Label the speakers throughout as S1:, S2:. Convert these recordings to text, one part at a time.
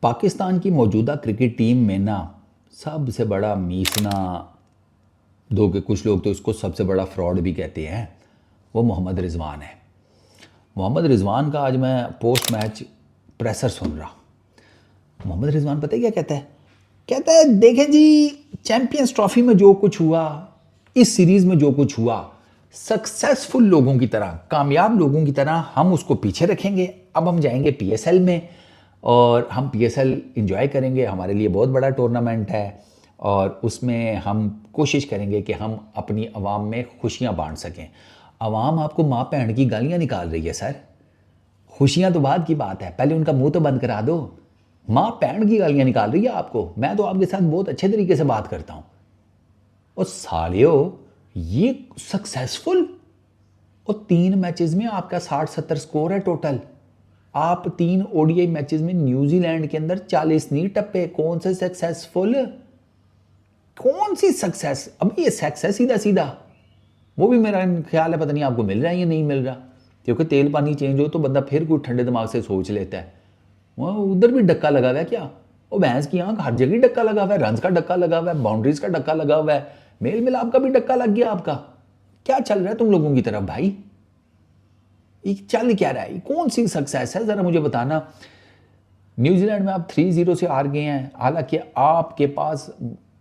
S1: पाकिस्तान की मौजूदा cricket team में ना सबसे बड़ा मीसना दो के कुछ लोग तो इसको सबसे बड़ा फ्रॉड भी कहते हैं, वो मोहम्मद रिजवान है। मोहम्मद रिजवान का आज मैं पोस्ट मैच प्रेसर सुन रहा। मोहम्मद रिजवान पता है क्या कहता है? कहता है देखें जी, चैंपियंस ट्रॉफी में जो कुछ हुआ, इस सीरीज में जो कुछ हुआ, सक्सेसफुल लोगों की तरह, कामयाब लोगों की तरह हम उसको पीछे रखेंगे। अब हम जाएंगे पीएसएल में और हम पीएसएल इंजॉय करेंगे। हमारे लिए बहुत बड़ा टूर्नामेंट है और उसमें हम कोशिश करेंगे कि हम अपनी आवाम में खुशियां बांट सकें। आवाम आपको माँ बहन की गालियां निकाल रही है सर। खुशियां तो बाद की बात है, पहले उनका मुंह तो बंद करा दो। माँ बहन की गालियां निकाल रही है आपको। मैं तो आपके साथ बहुत अच्छे तरीके से बात करता हूँ। और सालियो, ये सक्सेसफुल, और 3 मैचेस में आपका 60-70 स्कोर है टोटल। आप 3 ओडीआई मैचेस में न्यूजीलैंड के अंदर 40 नहीं टप्पे। कौन से सक्सेसफुल, कौन सी सक्सेस? अभी ये सक्सेस सीधा सीधा वो भी मेरा ख्याल है पता नहीं आपको मिल रहा है या नहीं मिल रहा, क्योंकि तेल पानी चेंज हो तो बंदा फिर कोई ठंडे दिमाग से सोच लेता है। वहाँ उधर भी डक्का लगा हुआ है क्या? वो भैंस की आंख, हर जगह डक्का लगा हुआ है। रन्स का डक्का लगा हुआ है, बाउंड्रीज का डक्का लगा हुआ है, मेल मिलाप का भी डक्का लग गया आपका। क्या चल रहा है तुम लोगों की तरफ भाई? ये चल क्या रहा है? कौन सी सक्सेस है जरा मुझे बताना। न्यूजीलैंड में आप 3-0 से हार गए हैं, हालांकि आपके पास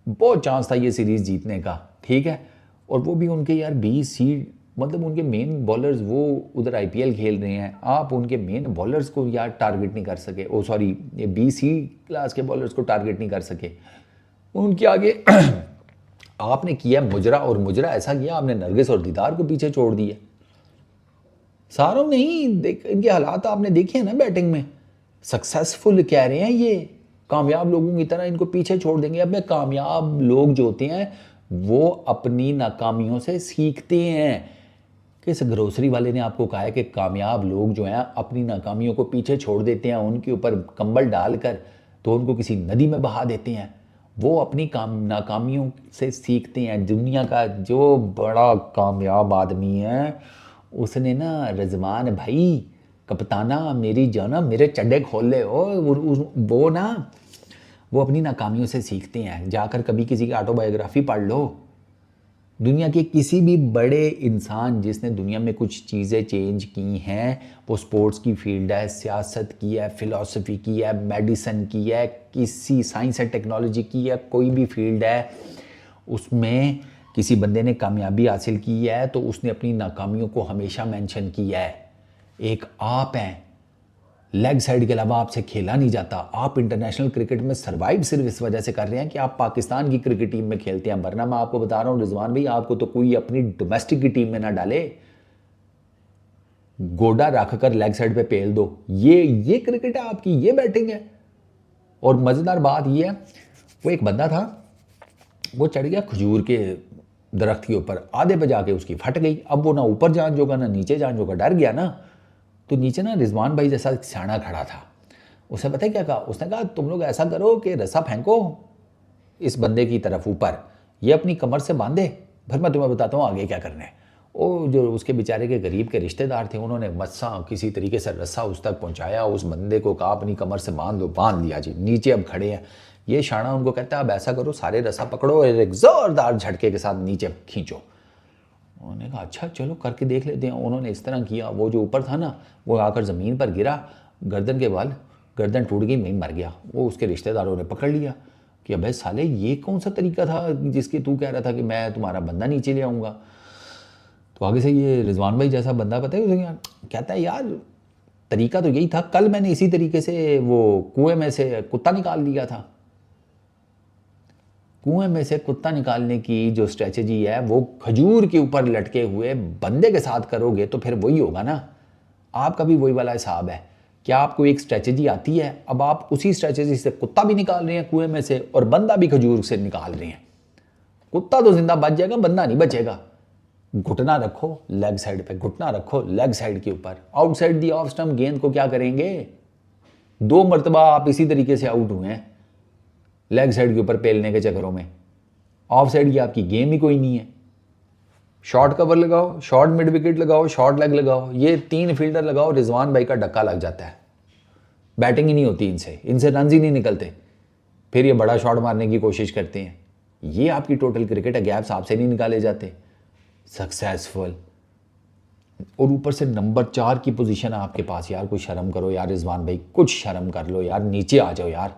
S1: बहुत चांस था ये सीरीज जीतने का, ठीक है। और वो भी उनके यार 20 सीड, मतलब उनके मेन बॉलर्स वो उधर आईपीएल खेल रहे हैं, आप उनके मेन बॉलर्स को यार टारगेट नहीं कर सके। ओ सॉरी, ये 20 सी क्लास के बॉलर्स को टारगेट नहीं कर सके। उनके आगे आपने किया मुजरा, और मुजरा ऐसा किया आपने नरगिस और दीदार को पीछे छोड़ दिया। सारों नहीं देख, इनके हालात आपने देखे हैं ना बैटिंग में। सक्सेसफुल कह रहे हैं ये, कामयाब लोगों की तरह इनको पीछे छोड़ देंगे। अब कामयाब लोग जो होते हैं वो अपनी नाकामियों से सीखते हैं। किस ग्रोसरी वाले ने आपको कहा है कि कामयाब लोग जो हैं अपनी नाकामियों को पीछे छोड़ देते हैं, उनके ऊपर कंबल डालकर तो उनको किसी नदी में बहा देते हैं? वो अपनी नाकामियों से सीखते हैं। दुनिया का जो बड़ा कामयाब आदमी है उसने ना, रिजवान भाई, कप्ताना मेरी जाना, मेरे चड्डे खोल ले वो ना, वो अपनी नाकामियों से सीखते हैं। जाकर कभी किसी की ऑटोबायोग्राफी पढ़ लो। दुनिया के किसी भी बड़े इंसान जिसने दुनिया में कुछ चीज़ें चेंज की हैं, वो स्पोर्ट्स की फील्ड है, सियासत की है, फ़िलासफ़ी की है, मेडिसन की है, किसी साइंस एंड टेक्नोलॉजी की है, कोई भी फील्ड है, उसमें किसी बंदे ने कामयाबी हासिल की है तो उसने अपनी नाकामियों को हमेशा मेंशन किया है। एक आप हैं, लेग साइड के अलावा आपसे खेला नहीं जाता। आप इंटरनेशनल क्रिकेट में सर्वाइव सिर्फ इस वजह से कर रहे हैं कि आप पाकिस्तान की क्रिकेट टीम में खेलते हैं, वरना मैं आपको बता रहा हूँ रिजवान भाई, आपको तो कोई अपनी डोमेस्टिक की टीम में ना डाले। गोडा रख कर लेग साइड पे पेल दो। ये क्रिकेट है आपकी, ये बैटिंग है। और मज़ेदार बात ये है, वो एक बंदा था, वो चढ़ गया खजूर के दरख्त के ऊपर, आधे पे जाके उसकी फट गई। अब वो ना ऊपर जान जोगा ना नीचे जान जोगा, डर गया ना। तो नीचे ना रिजवान भाई जैसा सियाना खड़ा था। उसने पता है क्या कहा? उसने कहा तुम लोग ऐसा करो कि रस्सा फेंको इस बंदे की तरफ ऊपर, ये अपनी कमर से बांधे, फिर मैं तुम्हें बताता हूँ आगे क्या करना है। वो जो उसके बेचारे के गरीब के रिश्तेदार थे, उन्होंने मस्सा किसी तरीके से रस्सा उस तक पहुँचाया, उस बंदे को कहा अपनी कमर से बांध लो, बांध लिया जी। नीचे अब खड़े हैं, ये शाना उनको कहता है अब ऐसा करो सारे रस्सा पकड़ो और एक ज़ोरदार झटके के साथ नीचे खींचो। उन्होंने कहा अच्छा चलो करके देख लेते हैं। उन्होंने इस तरह किया, वो जो ऊपर था ना वो आकर ज़मीन पर गिरा, गर्दन के बल गर्दन टूट गई, वहीं मर गया। वो उसके रिश्तेदारों ने पकड़ लिया कि अबे साले ये कौन सा तरीका था जिसके तू कह रहा था कि मैं तुम्हारा बंदा नीचे ले आऊँगा। तो आगे से ये रिजवान भाई जैसा बंदा पता है उसे कहता है यार तरीका तो यही था, कल मैंने इसी तरीके से वो कुएं में से कुत्ता निकाल लिया था। कुएं में से कुत्ता निकालने की जो स्ट्रेटजी है वो खजूर के ऊपर लटके हुए बंदे के साथ करोगे तो फिर वही होगा ना। आपका भी वही वाला हिसाब है। क्या आपको एक स्ट्रेटजी आती है, अब आप उसी स्ट्रेटजी से कुत्ता भी निकाल रहे हैं कुएं में से और बंदा भी खजूर से निकाल रहे हैं। कुत्ता तो जिंदा बच जाएगा, बंदा नहीं बचेगा। घुटना रखो लेग साइड पे, घुटना रखो लेग साइड के ऊपर। आउटसाइड दी ऑफ स्टंप गेंद को क्या करेंगे? 2 मरतबा आप इसी तरीके से आउट हुए हैं लेग साइड के ऊपर पेलने के चक्करों में। ऑफ साइड की आपकी गेम ही कोई नहीं है। शॉर्ट कवर लगाओ, शॉर्ट मिड विकेट लगाओ, शॉर्ट लेग लगाओ, ये 3 फील्डर लगाओ, रिजवान भाई का डक्का लग जाता है। बैटिंग ही नहीं होती इनसे रन ही नहीं निकलते, फिर ये बड़ा शॉट मारने की कोशिश करते हैं। ये आपकी टोटल क्रिकेट है, गैप्स आपसे नहीं निकाले जाते, सक्सेसफुल। और ऊपर से नंबर 4 की पोजीशन है आपके पास। यार कुछ शर्म करो यार रिजवान भाई, कुछ शर्म कर लो यार, नीचे आ जाओ यार,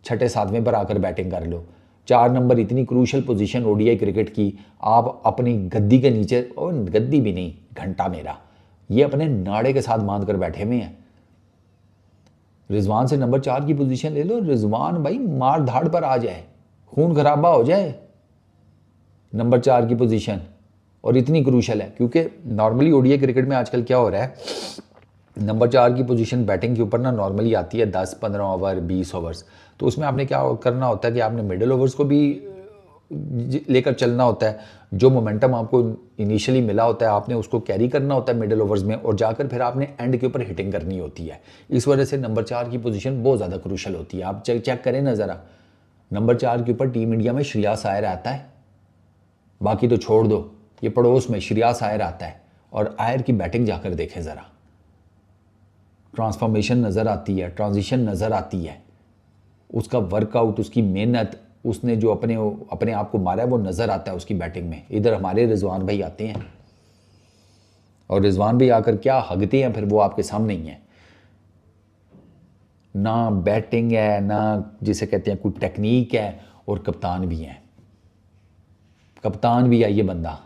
S1: छठे सातवें पर आकर बैटिंग कर लो। 4 नंबर इतनी क्रूशल पोजीशन ओडीआई क्रिकेट की, आप अपनी गद्दी के नीचे, और गद्दी भी नहीं, घंटा मेरा, ये अपने नाड़े के साथ बांध कर बैठे हुए हैं। रिजवान से नंबर 4 की पोजीशन ले लो, रिजवान भाई मार धाड़ पर आ जाए, खून खराबा हो जाए, नंबर 4 की पोजीशन। और इतनी क्रूशल है क्योंकि नॉर्मली ओडीआई क्रिकेट में आजकल क्या हो रहा है, नंबर 4 की पोजीशन बैटिंग के ऊपर ना नॉर्मली आती है 10-15 ओवर 20 ओवर्स। तो उसमें आपने क्या करना होता है कि आपने मिडिल ओवर्स को भी लेकर चलना होता है। जो मोमेंटम आपको इनिशियली मिला होता है आपने उसको कैरी करना होता है मिडिल ओवर्स में, और जाकर फिर आपने एंड के ऊपर हिटिंग करनी होती है। इस वजह से नंबर 4 की पोजीशन बहुत ज़्यादा क्रूशल होती है। आप चेक करें ना ज़रा, नंबर 4 के ऊपर टीम इंडिया में श्रेयस अय्यर आता है, बाकी तो छोड़ दो, ये पड़ोस में श्रेयस अय्यर आता है। और अय्यर की बैटिंग जाकर देखें ज़रा, ट्रांसफॉर्मेशन नज़र आती है, ट्रांजिशन नज़र आती है, उसका वर्कआउट, उसकी मेहनत, उसने जो अपने आप को मारा है वो नज़र आता है उसकी बैटिंग में। इधर हमारे रिजवान भाई आते हैं और रिजवान भाई आकर क्या हगते हैं, फिर वो आपके सामने ही है। ना बैटिंग है, ना जिसे कहते हैं कोई टेक्निक है, और कप्तान भी है, कप्तान भी है ये बंदा।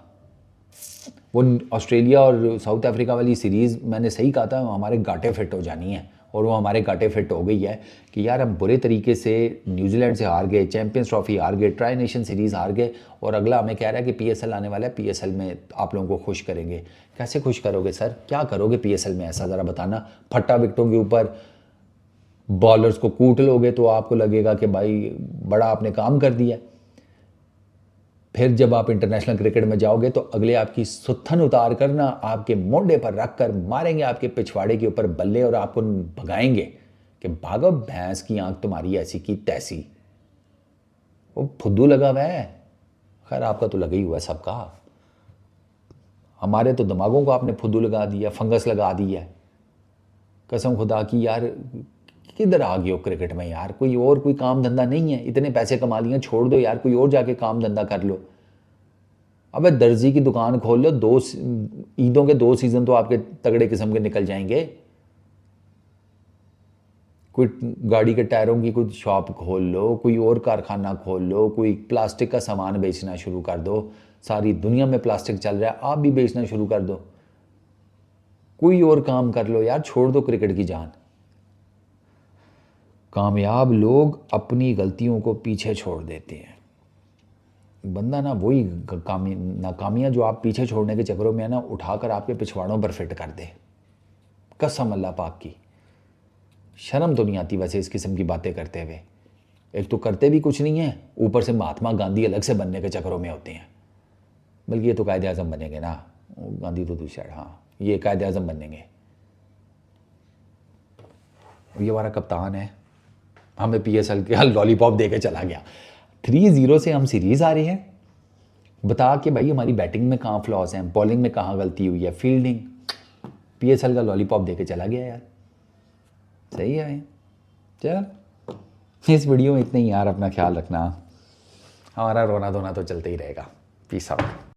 S1: वो ऑस्ट्रेलिया और साउथ अफ्रीका वाली सीरीज़ मैंने सही कहा था, हमारे गाटे फिट हो जानी है, और वो हमारे गाटे फिट हो गई है कि यार हम बुरे तरीके से न्यूजीलैंड से हार गए, चैंपियंस ट्रॉफी हार गए, ट्राई नेशन सीरीज़ हार गए, और अगला हमें कह रहा है कि पीएसएल आने वाला है, पीएसएल में आप लोगों को खुश करेंगे। कैसे खुश करोगे सर, क्या करोगे पीएसएल में ऐसा, ज़रा बताना। फट्टा विकेटों के ऊपर बॉलर्स को कूट लोगे तो आपको लगेगा कि भाई बड़ा आपने काम कर दिया। फिर जब आप इंटरनेशनल क्रिकेट में जाओगे तो अगले आपकी सुत्थन उतार कर ना आपके मोढे पर रख कर मारेंगे आपके पिछवाड़े के ऊपर बल्ले, और आपको भगाएंगे कि भागो भैंस की आंख तुम्हारी ऐसी की तैसी। वो फुद्दू लगा हुआ है, खैर आपका तो लगा ही हुआ है सबका, हमारे तो दिमागों को आपने फुद्दू लगा दिया, फंगस लगा दी है। कसम खुदा की यार, किधर आ गए हो क्रिकेट में यार, कोई काम धंधा नहीं है, इतने पैसे कमा लिए, छोड़ दो यार, कोई और जाके काम धंधा कर लो। अबे दर्जी की दुकान खोल लो, ईदों के 2 सीज़न तो आपके तगड़े किस्म के निकल जाएंगे। कोई गाड़ी के टायरों की कोई शॉप खोल लो, कोई और कारखाना खोल लो, कोई प्लास्टिक का सामान बेचना शुरू कर दो। सारी दुनिया में प्लास्टिक चल रहा है, आप भी बेचना शुरू कर दो, कोई और काम कर लो यार, छोड़ दो क्रिकेट की जान। कामयाब लोग अपनी गलतियों को पीछे छोड़ देते हैं। बंदा ना वही नाकामियाँ जो आप पीछे छोड़ने के चक्करों में है ना, उठाकर आपके पिछवाड़ों पर फिट कर दे। कसम अल्लाह पाक की, शर्म तो नहीं आती वैसे इस किस्म की बातें करते हुए। एक तो करते भी कुछ नहीं है, ऊपर से महात्मा गांधी अलग से बनने के चक्करों में होते हैं। बल्कि ये तो कायदे आज़म बनेंगे ना, गांधी तो दूसरा, हाँ ये कायदे आज़म बनेंगे। ये हमारा कप्तान है, हमें पीएसएल के लॉलीपॉप दे के चला गया। 3-0 से हम सीरीज़ आ रहे हैं, बता के भाई हमारी बैटिंग में कहाँ फ्लॉस हैं, बॉलिंग में कहाँ गलती हुई है, फील्डिंग, पीएसएल का लॉलीपॉप दे के चला गया यार। सही है चल, इस वीडियो में इतना ही यार, अपना ख्याल रखना, हमारा रोना धोना तो चलते ही रहेगा। Peace out.